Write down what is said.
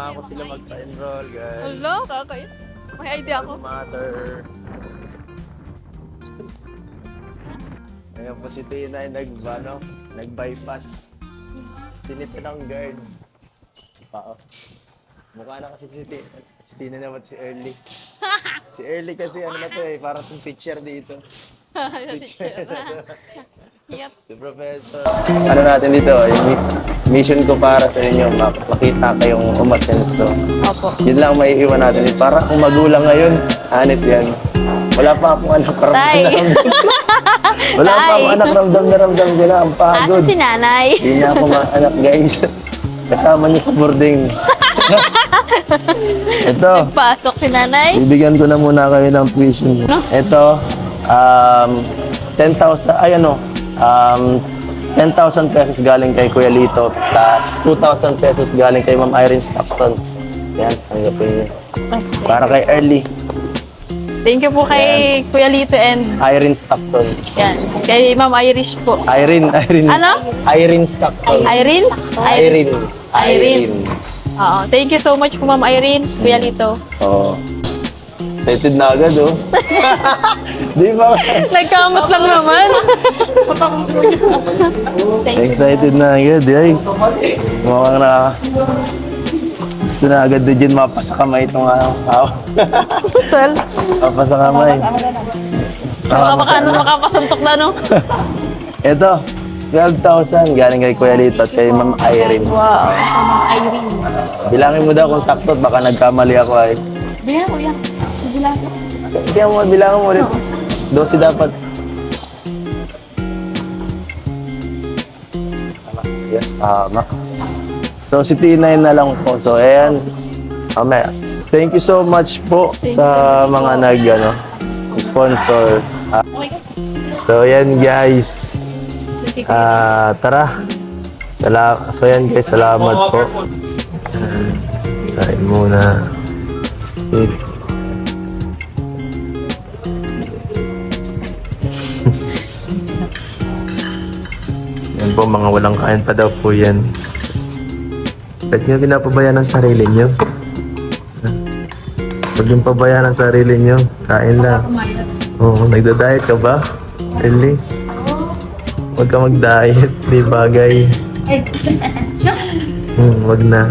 Ako sila magpa-enroll, guys. Hello, kakay. May idea ako. Matter. Ngayon po si Tina ay nag-bypass. Sinita ng guard. Pao. Mukha na kasi si Tina naman si Early. Si Early kasi ano na to eh, parang yung teacher dito. Teacher. Yep. Si Professor. Ano natin dito, yung mission ko para sa inyo, makita kayong umasenso. Opo. Yun lang may iwan natin. Para kung magulang ngayon, hanip yan. Wala pa akong anak, Tay. Wala pa akong anak, ramdam ko na ang pagod. Asan si nanay? Hindi na ako anak, guys. Kasama niyo sa boarding. Ito, Pasok si nanay? bibigyan ko na muna kayo ng tuition. Ito, 10,000, 10,000 pesos galing kay Kuya Lito, plus 2,000 pesos galing kay Ma'am Irene Stockton. Yan, tanggapin niyo. Para kay Early, Thank you po kay Kuya Lito and Irene Stockton. yan. Kay Ma'am Irish po. Irene. Ano? Irene Stockton. Irene? Irene. Oo. Thank you so much po Ma'am Irene, Kuya Lito. Oo. Excited na agad, oh. Di ba? Nagkamot lang naman. Excited na agad, ay. Mukhang na... Gusto na agad din mapasa kamay itong tao. Total. Mapasa kamay. Makapasuntok na, no? Ito, 12,000 galing kay Kuya Lito at kay Ma'am Irene. Wow. Bilangin mo daw kung sakto at baka nagkamali ako ay. Bilang ko yan. Bilang ko. Bilangan mo ulit. 12 dapat. Yes, tama. So, si T9 na lang po. So, ayan. Thank you so much po sa mga sponsor. So, ayan guys. Tara. So, ayan guys. Salamat po. Kain muna. Yan po, mga walang kain pa daw po yan. Ba't nyo pinapabayaan ang sarili nyo? Huwag yung pabayaan ang sarili nyo. Kain lang. Oo, nagda-diet ka ba? Really? Huwag ka mag-diet. Di bagay. Huwag na.